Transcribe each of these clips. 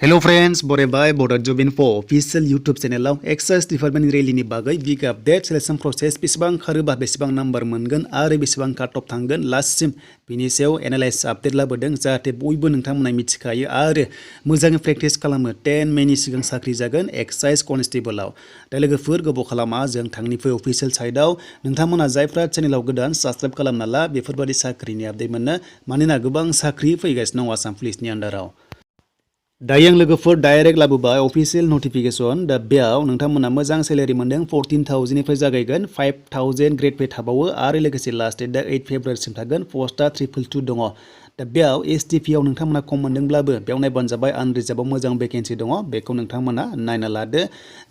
Hello friends, Borebai, Bodo Jobin for official YouTube channel Excise Department Rally ni bagai big update selection process bisbang kharuba bisbang number मोनगोन आरो bisbang cut off थांगोन last सिम बिनि सायाव analyse update लाबोदों जाहाथे बयबो नोंथांमोना मिथिखायो आरो मोजाङै प्रेक्टिस खालामो 10 मेनि सिगां साख्रि जागोन एक्साइज कनस्टेबलआव दा लोगोफोर गोबाव खालामा जों थांनिफ्राय अफिसियेल साइडआव नोंथांमोना जायफ्रा चेनेलाव गोदान साबस्क्राइब खालामना ला बेफोरबादि साख्रिनि आपडेट मोननो मानोना गोबां साख्रि फैगासिनो दं आसाम पुलिसनि आन्डाराव दायो लोगोफोर डाइरेक्ट लाबोबाय अफिसियेल नटिफिकेशन दा बेयाव नोंथांमोना मोजां सेलेरि मोनदों 14,000 निफ्राय जागायगोन 5,000 ग्रेड पे थाबावो आरो लोगोसे लास्ट डेट दा 8 फेब्रुवारिसिम थागोन पोस्टआ 222 दङ दा बेयाव एसटिपि आव नोंथांमोना खम मोनदोंब्लाबो बेयाव नायबानो जाबाय आनरिजार्भआव मोजां भेकेन्सि दङ बेखौ नोंथांमोना नायना लादो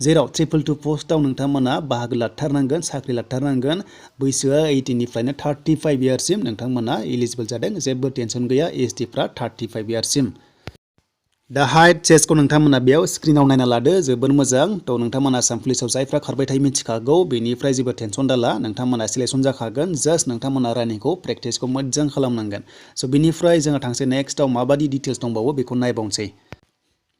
जेराव 222 पोस्टआव नोंथांमोना बाहागो लाथारनांगोन साख्रि लाथारनांगोन बैसोआ 18 निफ्रायनो 35 इयारसिम नोंथांमोना एलिजिबल जादों जेबो टेनसन गैया एसटिफ्रा 35 इयारसिम दा हाइट चेस्टखौ नोंथांमोना बेयाव स्क्रिनाव नायना लादो जोबोर मोजां थ' नोंथांमोना आसाम पुलिसाव जायफ्रा खारबाय थायो मिथिखागौ बेनिफ्राय जेबो टेनसन दाला नोंथांमोना सिलेक्सन जाखागोन जास्ट नोंथांमोना रानिंखौ प्रेक्टिसखौ मोजां खालामनांगोन स' बिनिफ्राय जोंहा थांसै नेक्स्टआव माबादि डिटेल्स दंबावो बेखौ नायबावनोसै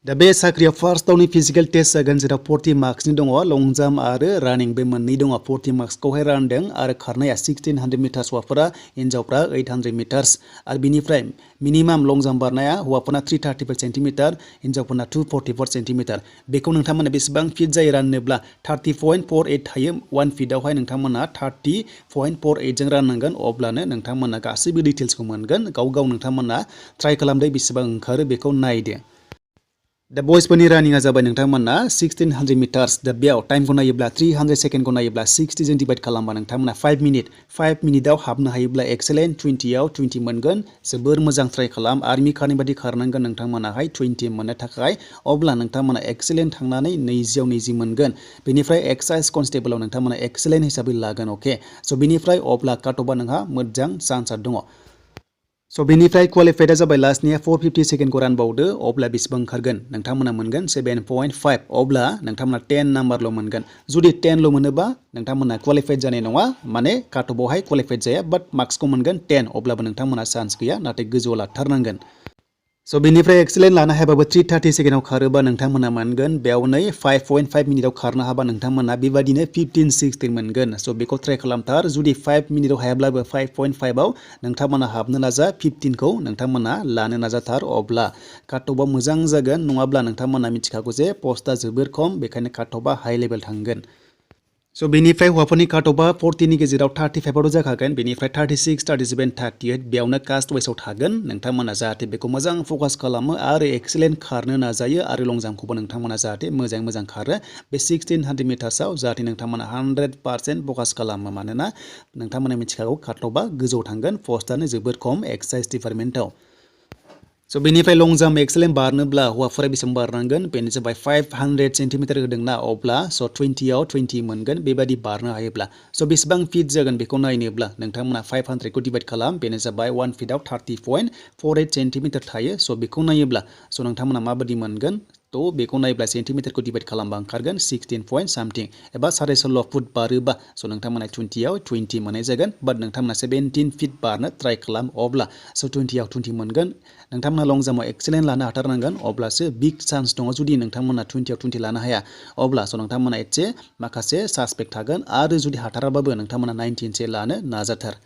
दा बे साख्रियाव फार्स्टआवनो फिजिकेल टेस्ट जागोन जेराव 40 मार्क्सनि दङ लं जाम्प आरो रानिं बे मोननै दङ 40 मार्क्सखौहाय रानदों आरो खारनाया 1600 मिटार्स हौवाफोरा हिन्जावफ्रा 800 मिटार्स आरो बिनिफ्राय मिनिमाम लं जाम्प बारनाया हौवाफोरना 335 सेन्टिमिटार हिन्जावफोरना 244 सेन्टिमिटार बेखौ नोंथांमोना बेसेबां फिट जायो राननोब्ला 30.48 थायो 1 फिटआवहाय नोंथांमोना 30.48 जों राननांगोन अब्लानो नोंथांमोना गासैबो डिटेल्सखौ मोनगोन गाव नोंथांमोना ट्राइ खालामदो बेसेबां ओंखारो बेखौ नायदो दा बयसफोरनि रानिंआ जाबाय नोंथांमोना 1600 मिटार्स दा बेयाव टाइमखौ नायोब्ला 300 सेकेन्डखौ नायोब्ला 60 जों डिभाइड खालामबा नोंथांमोना 5 मिनिटआव हाबनो हायोब्ला एक्सेलेन्ट 20आव 20 मोनगोन जोबोर मोजां ट्राइ खालाम आर्मि खारनि बादि खारनांगोन नोंथांमोनाहाय 20 मोननो थाखाय अब्ला नोंथांमोना एक्सेलेन्ट थांनानै 20आव 20 मोनगोन बेनिफ्राय एक्साइज कनस्टेबलआव नोंथांमोना एक्सेलेन्ट हिसाबै लागोन अके स' बिनिफ्राय अब्ला काट अफआ नोंहा मोजां चान्सआ दङ स' बेनिफ्राय क्वालिफाइडआ जाबाय लास्टनिया 450 सेकेन्डखौ रानबावदो अब्ला बेसेबां ओंखारगोन नोंथांमोना मोनगोन 7.5 अब्ला नोंथांमोना 10 नाम्बारल' मोनगोन जुदि 10ल' मोनोबा नोंथांमोना क्वालिफाइड जानाय नङा माने काटअफआवहाय क्वालिफाइड जाया बाट मार्क्सखौ मोनगोन 10 अब्लाबो नोंथांमोना चान्स गैया नाथाय गोजौआव लाथारनांगोन स' बेनिफ्राय एक्सेलेन्ट लानो हायाबाबो 330 सेकेन्डआव खारोबा नोंथांमोना मोनगोन बेयावनो 5.5 मिनिटआव खारनो हाबा नोंथांमोना बेबादिनो 15-16 मोनगोन स' बेखौ ट्राइ खालामथार जुदि 5 मिनिटआव हायाब्लाबो 5.5आव नोंथांमोना हाबनो नाजा 15खौ नोंथांमोना लानो नाजाथार अब्ला काटअफआ मोजां जागोन नङाब्ला नोंथांमोना मिथिखागौ जे पस्टआ जोबोर खम बेखायनो काटअफआ हाइ लेभेल थांगोन स' बेनिफ्राय हौवाफोरनि काटअफआ 40नि गेजेराव 35आवथ' जाखागोन बेनिफ्राय 36, 37, 38 बेयावनो कास्ट वाइसआव थागोन नोंथांमोना जाहाथे बेखौ मोजां फकास खालामो आरो एक्सेलेन्ट खारनो नाजायो आरो लं जाम्पखौबो नोंथांमोना जाहाथे मोजां खारो बे 1600 मिटार्सआव जाहाथे नोंथांमोना 100% फकास खालामो मानोना नोंथांमोना मिथिखागौ काटअफआ गोजौ थांगोन पस्टआनो जोबोर खम एक्साइज डिपार्टमेन्टआव स' बेनिफ्राय लं जाम्प एक्सेलेन्ट बारनोब्ला हौवाफोरा बेसेबां बारनांगोन बेनो जाबाय 500 सेन्टिमिटार होदोंना अब्ला स' 20आव 20 मोनगोन बेबादि बारनो हायोब्ला स' बेसेबां फिट जागोन बेखौ नायनोब्ला नोंथांमोना 500खौ डिभाइड खालाम बेनो जाबाय 1 फिटआव 30.48 सेन्टिमिटार थायो स' बेखौ नायोब्ला स' नोंथांमोना माबादि मोनगोन थ' बेखौ नायोब्ला सेन्टिमिटारखौ डिभाइड खालामबा ओंखारगोन 16 पइन्ट सामथिं एबा 16.5 फुट बारोबा स' नोंथांमोना 20आव 20 मोननाय जागोन बाट नोंथांमोना 17 फिट बारनो ट्राइ खालाम अब्ला स' 20आव 20 मोनगोन नोंथांमोना लं जाम्पआव एक्सेलेन्ट लानो हाथारनांगोन अब्लासो बिग चान्स दङ जुदि नोंथांमोना 20आव 20 लानो हाया अब्ला स' नोंथांमोना एसे माखासे सासपेक्ट थागोन आरो जुदि हाथाराबाबो नोंथांमोना 19 लानो नाजाथार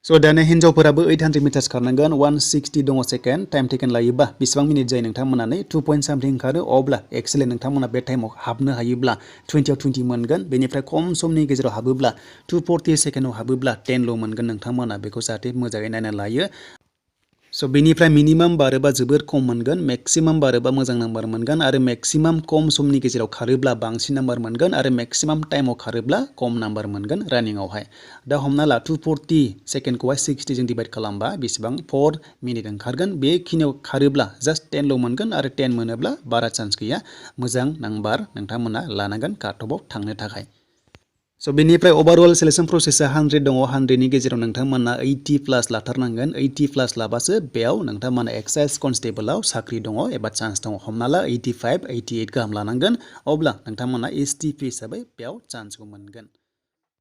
स' दानो हिन्जावफोराबो 800 मिटार्स खारनांगोन 160 दङ सेकेन्ड टाइम टेकेन लायोबा बेसेबां मिनिट जायो नोंथांमोना 2 पइन्ट सामथिं ओंखारो अब्ला एक्सेलेन्ट नोंथांमोना बे टाइमाव हाबनो हायोब्ला 20आव 20 मोनगोन बेनिफ्राय खम समनि गेजेराव हाबोब्ला 240 सेकेन्डआव हाबोब्ला 10ल' मोनगोन नोंथांमोना बेखौ जाहाथे मोजाङै नायना लायो स' बेनिफ्राय मिनिमाम बारोबा जोबोर खम मोनगोन मेक्सिमाम बारोबा मोजां नाम्बार मोनगोन आरो मेक्सिमाम खम समनि गेजेराव खारोब्ला बांसिन नाम्बार मोनगोन आरो मेक्सिमाम टाइमाव खारोब्ला खम नाम्बार मोनगोन रानिंआवहाय दा हमना ला 240 सेकेन्डखौहाय 60 जों डिभाइड खालामबा बेसेबां 4 मिनिट ओंखारगोन बेखिनियाव खारोब्ला जास्ट 10ल' मोनगोन आरो 10 मोनोब्ला बारा चान्स गैया मोजां नाम्बार नोंथांमोना लानांगोन काटअफआव थांनो थाखाय स' बेनिफ्राय ओभारअल सिलेक्सन प्रसेसआ 100 दङ 100नि गेजेराव नोंथांमोना 80+ लाथारनांगोन 80+ लाबासो बेयाव नोंथांमोना एक्साइज कनस्टेबलआव साख्रि दङ एबा चान्स दङ हमना ला 85, 88 गाहाम लानांगोन अब्ला नोंथांमोना एसटिपि हिसाबै बेयाव चान्सखौ मोनगोन